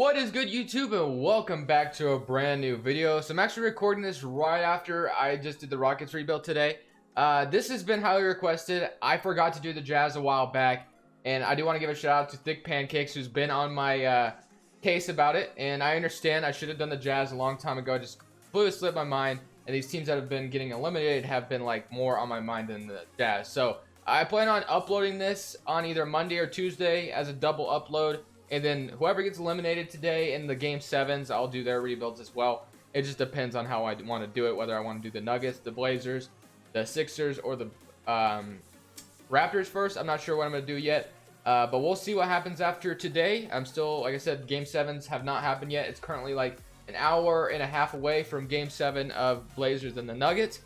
What is good, YouTube, and welcome back to a brand new video. So I'm actually recording this right after I just did the Rockets rebuild today. This has been highly requested. I forgot to do the Jazz a while back, and I do want to give a shout out to Thick Pancakes, who's been on my case about it. And I understand I should have done the Jazz a long time ago. Just completely slipped my mind, and these teams that have been getting eliminated have been like more on my mind than the Jazz. So I plan on uploading this on either Monday or Tuesday as a double upload. And then whoever gets eliminated today in the Game 7s, I'll do their rebuilds as well. It just depends on how I want to do it, whether I want to do the Nuggets, the Blazers, the Sixers, or the Raptors first. I'm not sure what I'm going to do yet, but we'll see what happens after today. I'm still, like I said, Game 7s have not happened yet. It's currently like an hour and a half away from Game 7 of Blazers and the Nuggets.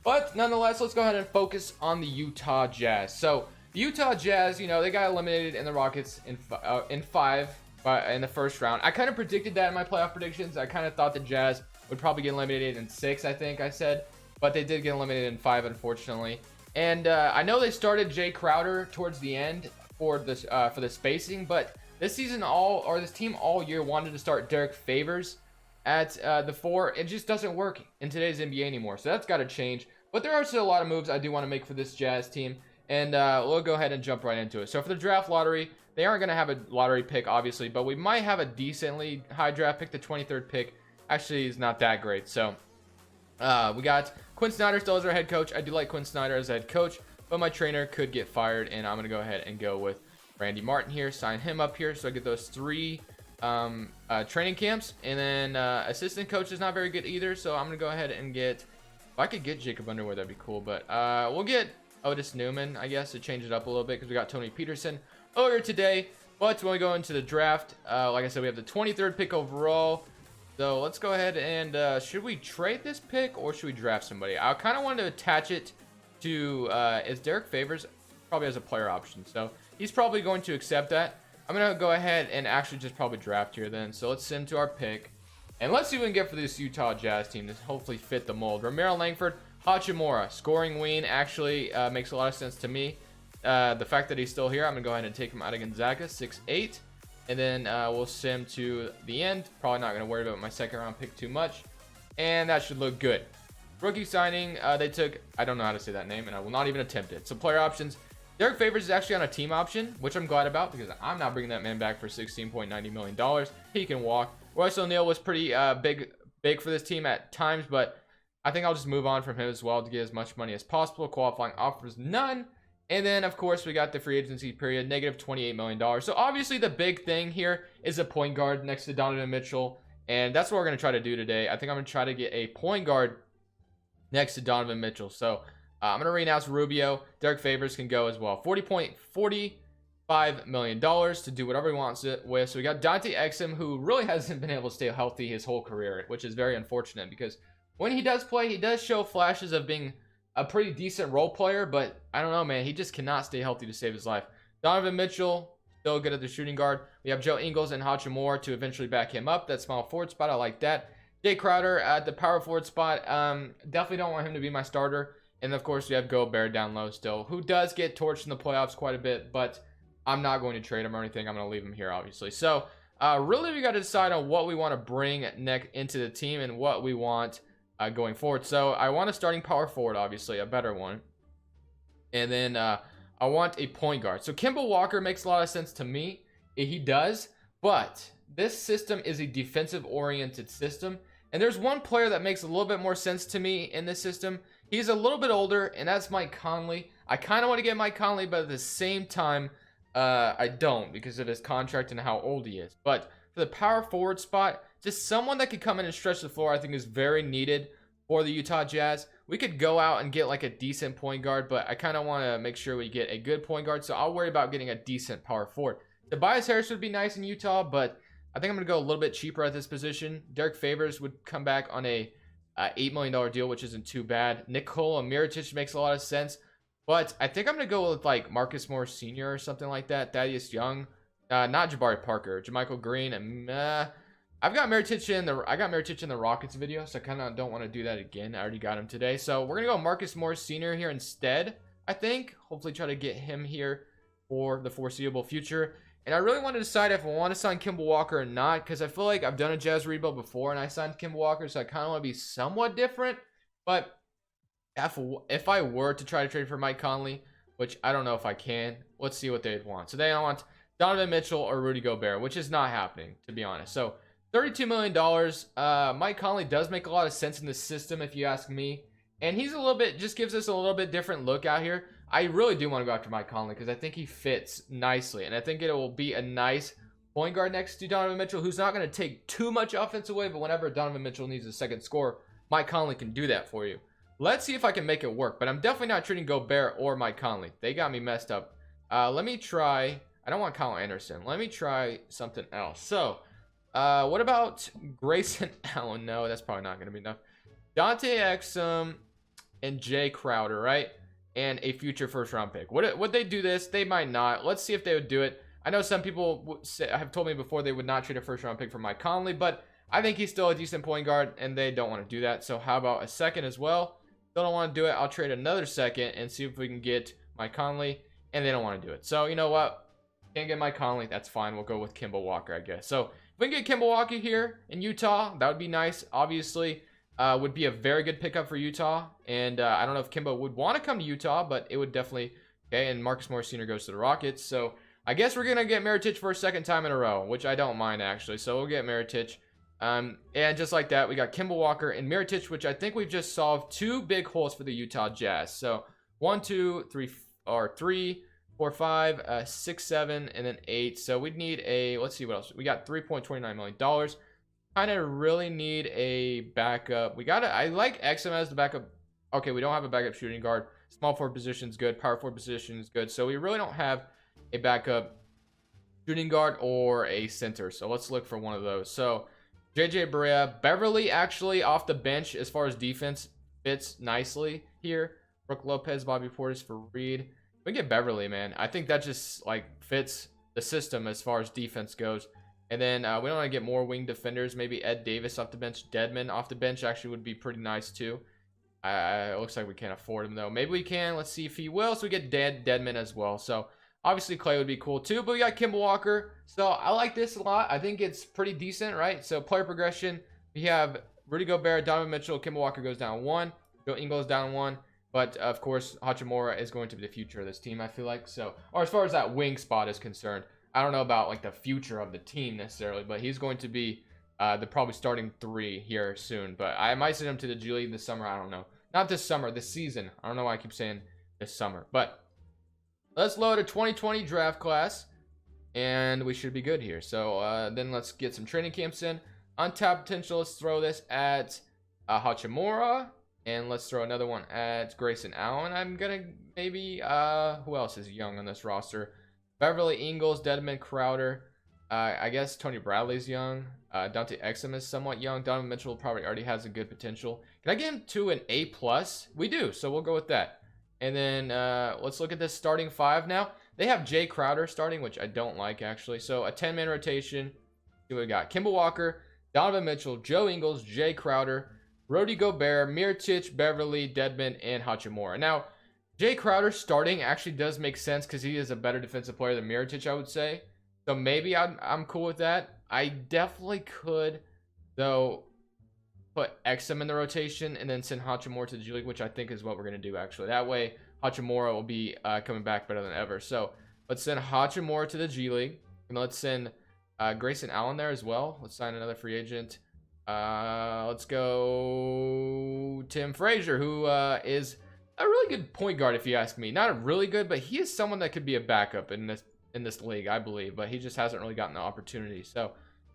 But nonetheless, let's go ahead and focus on the Utah Jazz. So the Utah Jazz, you know, they got eliminated in the Rockets in the first round. I kind of predicted that in my playoff predictions. I kind of thought the Jazz would probably get eliminated in 6, I think I said. But they did get eliminated in 5, unfortunately. And I know they started Jay Crowder towards the end for the spacing. But this team all year wanted to start Derek Favors at the 4. It just doesn't work in today's NBA anymore. So that's got to change. But there are still a lot of moves I do want to make for this Jazz team. And we'll go ahead and jump right into it. So for the draft lottery, they aren't going to have a lottery pick, obviously, but we might have a decently high draft pick. The 23rd pick actually is not that great. So we got Quinn Snyder still as our head coach. I do like Quinn Snyder as head coach, but my trainer could get fired, and I'm going to go ahead and go with Randy Martin here, sign him up here, so I get those 3 training camps. And then assistant coach is not very good either, so I'm going to go ahead and get, if I could get Jacob Underwood, that'd be cool, but we'll get Otis Newman, I guess, to change it up a little bit because we got Tony Peterson earlier today. But when we go into the draft, like I said, we have the 23rd pick overall. So let's go ahead and should we trade this pick or should we draft somebody? I kind of wanted to attach it to is Derek Favors probably has a player option, so he's probably going to accept that. I'm gonna go ahead and actually just probably draft here then. So let's send to our pick, and let's see what we can get for this Utah Jazz team to hopefully fit the mold. Romero Langford, Hachimura, scoring wing, actually makes a lot of sense to me. The fact that he's still here, I'm going to go ahead and take him out of Gonzaga, 6'8". And then we'll send him to the end. Probably not going to worry about my second round pick too much. And that should look good. Rookie signing, they took, I don't know how to say that name, and I will not even attempt it. So player options, Derek Favors is actually on a team option, which I'm glad about because I'm not bringing that man back for $16.90 million. He can walk. Royce O'Neal was pretty big for this team at times, but I think I'll just move on from him as well to get as much money as possible. Qualifying offers, none. And then, of course, we got the free agency period, negative $28 million. So, obviously, the big thing here is a point guard next to Donovan Mitchell. And that's what we're going to try to do today. I think I'm going to try to get a point guard next to Donovan Mitchell. So, I'm going to re-announce Rubio. Derek Favors can go as well. $40.45 million to do whatever he wants it with. So, we got Dante Exum, who really hasn't been able to stay healthy his whole career, which is very unfortunate because when he does play, he does show flashes of being a pretty decent role player, but I don't know, man. He just cannot stay healthy to save his life. Donovan Mitchell, still good at the shooting guard. We have Joe Ingles and Hachimura to eventually back him up. That small forward spot, I like that. Jay Crowder at the power forward spot. Definitely don't want him to be my starter. And, of course, we have Gobert down low still, who does get torched in the playoffs quite a bit, but I'm not going to trade him or anything. I'm going to leave him here, obviously. So, really, we got to decide on what we want to bring into the team and what we want going forward. So I want a starting power forward, obviously, a better one. And then I want a point guard. So Kemba Walker makes a lot of sense to me. He does. But this system is a defensive-oriented system. And there's one player that makes a little bit more sense to me in this system. He's a little bit older, and that's Mike Conley. I kind of want to get Mike Conley, but at the same time, I don't because of his contract and how old he is. But for the power forward spot, just someone that could come in and stretch the floor, I think is very needed for the Utah Jazz. We could go out and get like a decent point guard, but I kind of want to make sure we get a good point guard. So I'll worry about getting a decent power forward. Tobias Harris would be nice in Utah, but I think I'm going to go a little bit cheaper at this position. Derek Favors would come back on a $8 million deal, which isn't too bad. Nikola Mirotic makes a lot of sense, but I think I'm going to go with like Marcus Morris Sr. or something like that. Thaddeus Young, not Jabari Parker, JaMychal Green, and I got Mirotic in the Rockets video, so I kind of don't want to do that again. I already got him today. So we're going to go Marcus Morris Sr. here instead, I think. Hopefully try to get him here for the foreseeable future. And I really want to decide if I want to sign Kemba Walker or not, because I feel like I've done a Jazz rebuild before and I signed Kemba Walker, so I kind of want to be somewhat different. But if I were to try to trade for Mike Conley, which I don't know if I can, let's see what they'd want. So they want Donovan Mitchell or Rudy Gobert, which is not happening, to be honest. So $32 million. Mike Conley does make a lot of sense in the system, if you ask me. And he's a little bit, just gives us a little bit different look out here. I really do want to go after Mike Conley because I think he fits nicely. And I think it will be a nice point guard next to Donovan Mitchell, who's not going to take too much offense away. But whenever Donovan Mitchell needs a second score, Mike Conley can do that for you. Let's see if I can make it work. But I'm definitely not treating Gobert or Mike Conley. They got me messed up. Let me try. I don't want Kyle Anderson. Let me try something else. So, what about Grayson Allen? No, that's probably not going to be enough. Dante Exum and Jay Crowder, right? And a future first round pick. Would they do this? They might not. Let's see if they would do it. I know some people have told me before they would not trade a first round pick for Mike Conley, but I think he's still a decent point guard and they don't want to do that. So how about a second as well? Still don't want to do it. I'll trade another second and see if we can get Mike Conley, and they don't want to do it. So you know what? Can't get Mike Conley. That's fine. We'll go with Kemba Walker, I guess. So if we can get Kemba Walker here in Utah, that would be nice. Obviously, would be a very good pickup for Utah. And I don't know if Kemba would want to come to Utah, but it would definitely. Okay, and Marcus Morris Sr. goes to the Rockets. So I guess we're going to get Mirotic for a second time in a row, which I don't mind, actually. So we'll get Mirotic. And just like that, we got Kemba Walker and Mirotic, which I think we've just solved two big holes for the Utah Jazz. So 1, 2, 3, or 3, 4, 5, 6, 7, and then 8. So we'd need a, let's see what else. We got $3.29 million. Kind of really need a backup. I like XM as the backup. Okay, we don't have a backup shooting guard. Small forward position is good. Power forward position is good. So we really don't have a backup shooting guard or a center. So let's look for one of those. So JJ Barea, Beverly actually off the bench as far as defense fits nicely here. Brook Lopez, Bobby Portis for Reed. We get Beverly, man. I think that just like fits the system as far as defense goes. And then we don't want to get more wing defenders. Maybe Ed Davis off the bench. Dedmon off the bench actually would be pretty nice too. It looks like we can't afford him though. Maybe we can. Let's see if he will. So we get Dedmon as well. So obviously Clay would be cool too. But we got Kemba Walker. So I like this a lot. I think it's pretty decent, right? So player progression. We have Rudy Gobert, Donovan Mitchell. Kemba Walker goes down 1. Joe Ingles down 1. But of course, Hachimura is going to be the future of this team, I feel like. So, or as far as that wing spot is concerned, I don't know about like the future of the team necessarily, but he's going to be the probably starting 3 here soon. But I might send him to the G League this summer. I don't know. Not this summer, this season. I don't know why I keep saying this summer. But let's load a 2020 draft class, and we should be good here. So then let's get some training camps in. Untapped potential. Let's throw this at Hachimura. And let's throw another one at Grayson Allen. I'm going to maybe, who else is young on this roster? Beverly Ingles, Dedmon, Crowder. I guess Tony Bradley's young. Dante Exum is somewhat young. Donovan Mitchell probably already has a good potential. Can I get him to an A+? We do, so we'll go with that. And then let's look at this starting 5 now. They have Jay Crowder starting, which I don't like, actually. So a 10-man rotation. See what we got. Kemba Walker, Donovan Mitchell, Joe Ingles, Jay Crowder, Rudy Gobert, Mirotic, Beverly, Dedmon, and Hachimura. Now, Jay Crowder starting actually does make sense because he is a better defensive player than Mirotic, I would say. So maybe I'm cool with that. I definitely could, though, put Exum in the rotation and then send Hachimura to the G League, which I think is what we're going to do, actually. That way, Hachimura will be coming back better than ever. So let's send Hachimura to the G League. And let's send Grayson Allen there as well. Let's sign another free agent. Let's go Tim Frazier, who is a really good point guard, if you ask me. Not really good, but he is someone that could be a backup in this league, I believe. But he just hasn't really gotten the opportunity. So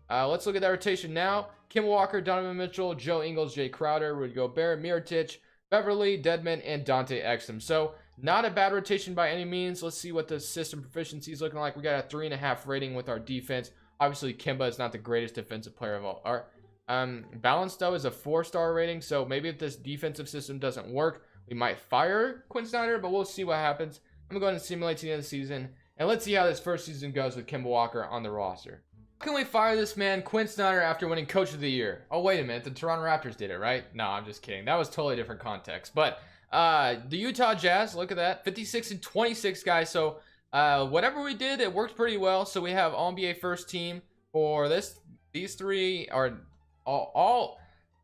let's look at that rotation now. Kemba Walker, Donovan Mitchell, Joe Ingles, Jay Crowder, Rudy Gobert, Mirotic, Beverly, Dedmon, and Dante Exum. So not a bad rotation by any means. Let's see what the system proficiency is looking like. We got a 3.5 rating with our defense. Obviously, Kemba is not the greatest defensive player of all. Balanced though is a 4-star rating, so maybe if this defensive system doesn't work, we might fire Quinn Snyder, but we'll see what happens. I'm gonna go ahead and simulate to the end of the season, and let's see how this first season goes with Kemba Walker on the roster. How can we fire this man, Quinn Snyder, after winning Coach of the Year? Oh, wait a minute, the Toronto Raptors did it, right? No, I'm just kidding. That was totally different context. But the Utah Jazz, look at that, 56-26, guys. So Whatever we did, it worked pretty well. So we have all NBA first team for these three are all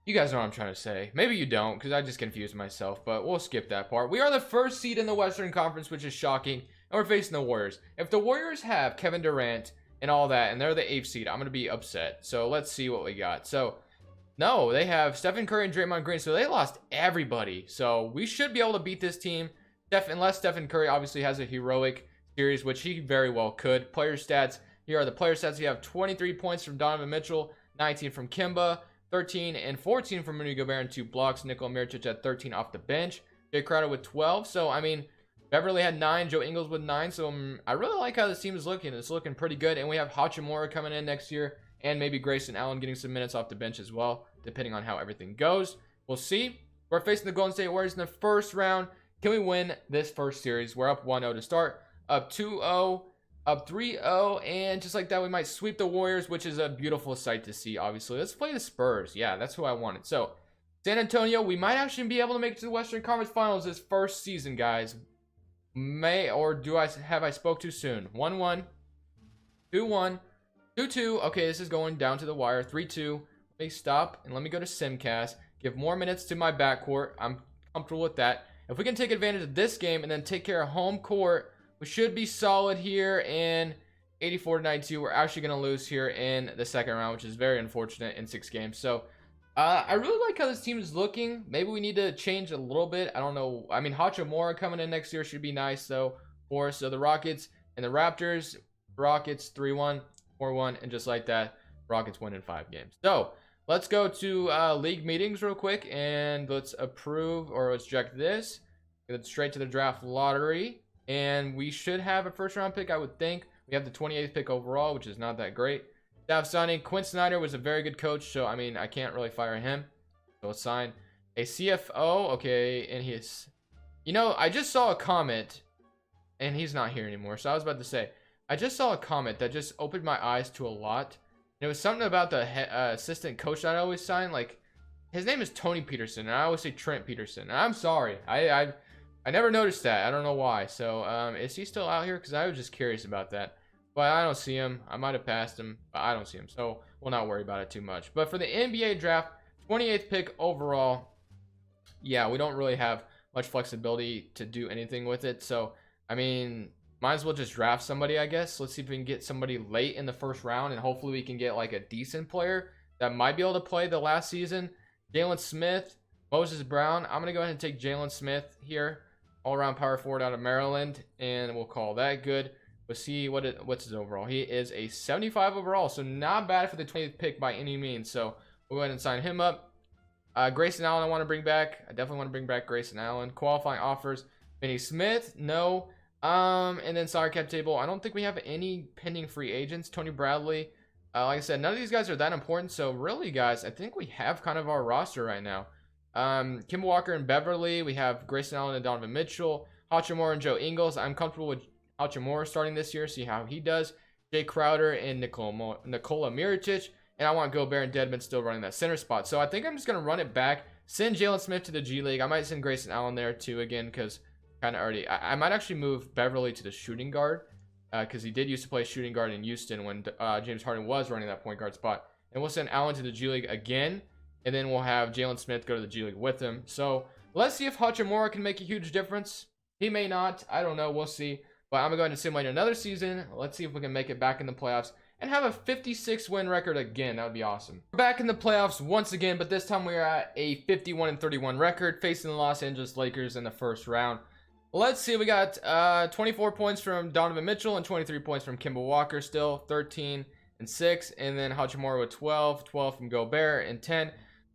you guys know what I'm trying to say. Maybe you don't, because I just confused myself, but we'll skip that part. We are the first seed in the Western Conference, which is shocking, and we're facing the Warriors. If the Warriors have Kevin Durant and all that, and they're the 8th seed, I'm going to be upset. So let's see what we got. So, no, they have Stephen Curry and Draymond Green, so they lost everybody. So we should be able to beat this team, unless Stephen Curry obviously has a heroic series, which he very well could. Player stats, here are the player stats. You have 23 points from Donovan Mitchell, 19 from Kimba, 13 and 14 from Rudy Gobert and 2 blocks. Nikola Mirotic at 13 off the bench. Jay Crowder with 12. So, I mean, Beverly had 9. Joe Ingles with 9. So, I really like how this team is looking. It's looking pretty good. And we have Hachimura coming in next year. And maybe Grayson Allen getting some minutes off the bench as well, depending on how everything goes. We'll see. We're facing the Golden State Warriors in the first round. Can we win this first series? We're up 1-0 to start. Up 2-0. Up 3-0, and just like that, we might sweep the Warriors, which is a beautiful sight to see, obviously. Let's play the Spurs. Yeah, that's who I wanted. So, San Antonio, we might actually be able to make it to the Western Conference Finals this first season, guys. Have I spoke too soon? 1-1, 2-1, 2-2. Okay, this is going down to the wire. 3-2. Let me stop, and let me go to Simcast. Give more minutes to my backcourt. I'm comfortable with that. If we can take advantage of this game and then take care of home court, we should be solid here. In 84-92, we're actually going to lose here in the second round, which is very unfortunate in 6 games. So, I really like how this team is looking. Maybe we need to change a little bit. I don't know. I mean, Hachimura coming in next year should be nice, though, for us. So, the Rockets and the Raptors. Rockets 3-1, 4-1, and just like that, Rockets win in 5 games. So, let's go to league meetings real quick, and let's approve, or let's check this. Get it straight to the draft lottery. And we should have a first-round pick, I would think. We have the 28th pick overall, which is not that great. Staff signing. Quinn Snyder was a very good coach, so, I mean, I can't really fire him. So, let's sign a CFO. Okay, and he's... You know, I just saw a comment, and he's not here anymore. So, I was about to say, I just saw a comment that just opened my eyes to a lot. And it was something about the assistant coach that I always sign. Like, his name is Tony Peterson, and I always say Trent Peterson. And I'm sorry. I never noticed that. I don't know why. So, is he still out here? Because I was just curious about that. But I don't see him. I might have passed him, but I don't see him. So, we'll not worry about it too much. But for the NBA draft, 28th pick overall, yeah, we don't really have much flexibility to do anything with it. So, I mean, might as well just draft somebody, I guess. Let's see if we can get somebody late in the first round, and hopefully we can get, like, a decent player that might be able to play the last season. Jalen Smith, Moses Brown. I'm going to go ahead and take Jalen Smith here. All-around power forward out of Maryland, and we'll call that good. We'll see what's his overall. He is a 75 overall, so not bad for the 20th pick by any means. So we'll go ahead and sign him up. Grayson Allen I want to bring back. I definitely want to bring back Grayson Allen. Qualifying offers. Vinny Smith, no. And then salary cap table. I don't think we have any pending free agents. Tony Bradley. Like I said, none of these guys are that important. So really, guys, I think we have kind of our roster right now. Kemba Walker and Beverly. We have Grayson Allen and Donovan Mitchell. Hachimura and Joe Ingles. I'm comfortable with Hachimura starting this year. See how he does. Jay Crowder and Nikola Mirotic. And I want Gobert and Dedmon still running that center spot. So I think I'm just going to run it back. Send Jalen Smith to the G League. I might send Grayson Allen there too again because kind of already. I might actually move Beverly to the shooting guard because he did used to play shooting guard in Houston when James Harden was running that point guard spot. And we'll send Allen to the G League again. And then we'll have Jalen Smith go to the G League with him. So let's see if Hachimura can make a huge difference. He may not. I don't know. We'll see. But I'm going to go ahead and simulate another season. Let's see if we can make it back in the playoffs and have a 56-win record again. That would be awesome. We're back in the playoffs once again, but this time we are at a 51-31 record facing the Los Angeles Lakers in the first round. Let's see. We got 24 points from Donovan Mitchell and 23 points from Kemba Walker still. 13 and 6. And then Hachimura with 12. 12 from Gobert and 10.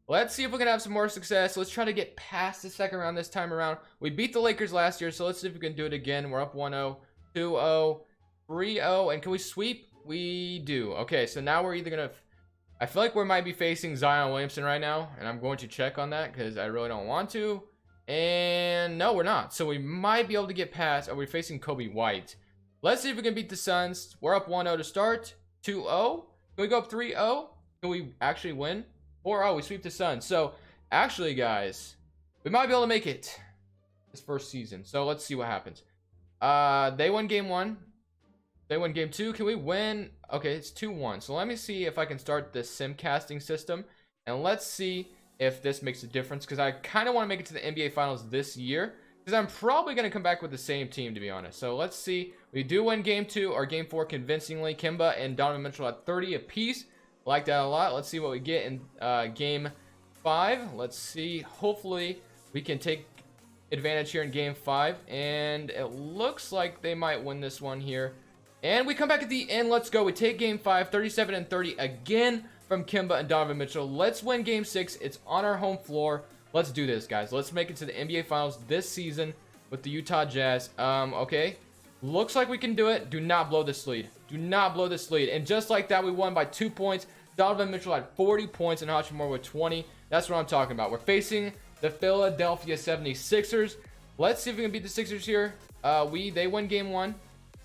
Let's see if we can have some more success. Let's try to get past the second round this time around. We beat the Lakers last year, so let's see if we can do it again. We're up 1-0, 2-0, 3-0, and can we sweep? We do. Okay, so now we're either going to... I feel like we might be facing Zion Williamson right now, and I'm going to check on that because I really don't want to. And no, we're not. So we might be able to get past... Are we facing Kobe White? Let's see if we can beat the Suns. We're up 1-0 to start. 2-0. Can we go up 3-0? Can we actually win? 4-0, we sweep the Suns. So, actually, guys, we might be able to make it this first season. So, let's see what happens. They won game 1. They won game 2. Can we win? Okay, it's 2-1. So let me see if I can start the sim casting system, and let's see if this makes a difference, because I kind of want to make it to the NBA Finals this year, because I'm probably going to come back with the same team, to be honest. So let's see. We do win game 2 or game 4 convincingly. Kimba and Donovan Mitchell at 30 apiece. Like that a lot. Let's see what we get in game 5. Let's see. Hopefully we can take advantage here in game 5, and it looks like they might win this one here. And we come back at the end. Let's go. We take game 5, 37 and 30 again from Kimba and Donovan Mitchell. Let's win game 6. It's on our home floor. Let's do this, guys. Let's make it to the NBA Finals this season with the Utah Jazz. Okay. Looks like we can do it. Do not blow this lead. Do not blow this lead. And just like that, we won by 2 points. Donovan Mitchell had 40 points and Hachimura with 20. That's what I'm talking about. We're facing the Philadelphia 76ers. Let's see if we can beat the Sixers here. They win game 1.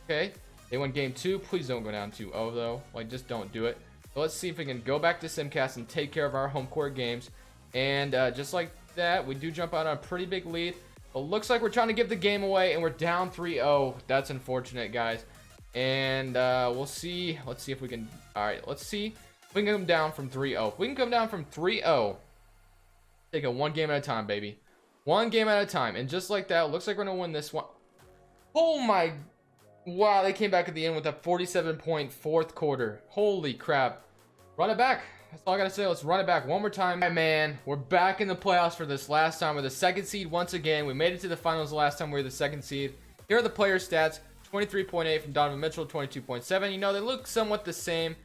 Okay. They won game 2. Please don't go down 2-0 though. Like, just don't do it. So let's see if we can go back to Simcast and take care of our home court games. And just like that, we do jump out on a pretty big lead. But looks like we're trying to give the game away, and we're down 3-0. That's unfortunate, guys. And we'll see. Let's see if we can. All right, let's see if we can come down from 3-0. If we can come down from 3-0, take it one game at a time, baby. One game at a time. And just like that, looks like we're going to win this one. Oh, my. Wow, they came back at the end with a 47-point fourth quarter. Holy crap. Run it back. That's all I gotta say. Let's run it back one more time. All right, man, we're back in the playoffs for this last time. We're the second seed once again. We made it to the finals the last time we were the second seed. Here are the player stats. 23.8 from Donovan Mitchell, 22.7. You know, they look somewhat the same.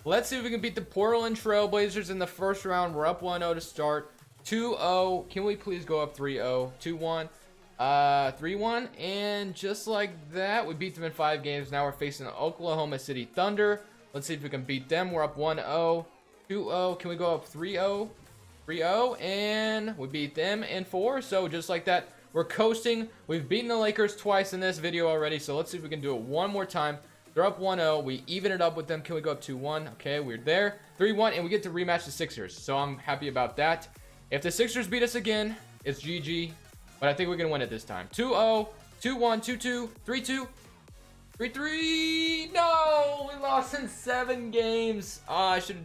Let's see if we can beat the Portland Trail Blazers in the first round. We're up 1-0 to start. 2-0. Can we please go up 3-0? 2-1. 3-1. And just like that, we beat them in 5 games. Now we're facing the Oklahoma City Thunder. Let's see if we can beat them. We're up 1-0. 2-0. Can we go up 3-0? 3-0. And we beat them in 4. So just like that, we're coasting. We've beaten the Lakers twice in this video already. So let's see if we can do it one more time. They're up 1-0. We even it up with them. Can we go up 2-1? Okay, we're there. 3-1. And we get to rematch the Sixers. So I'm happy about that. If the Sixers beat us again, it's GG. But I think we're going to win it this time. 2-0. 2-1. 2-2. 3-2. 3-3. No! We lost in 7 games. I should...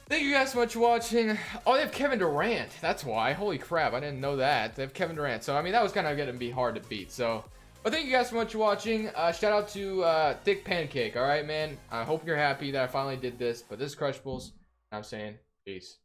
Thank you guys so much for watching. Oh, they have Kevin Durant. That's why. Holy crap, I didn't know that. They have Kevin Durant. So, I mean, that was kind of going to be hard to beat. So, but thank you guys so much for watching. Shout out to Thick Pancake. All right, man. I hope you're happy that I finally did this. But this is Crushables. I'm saying peace.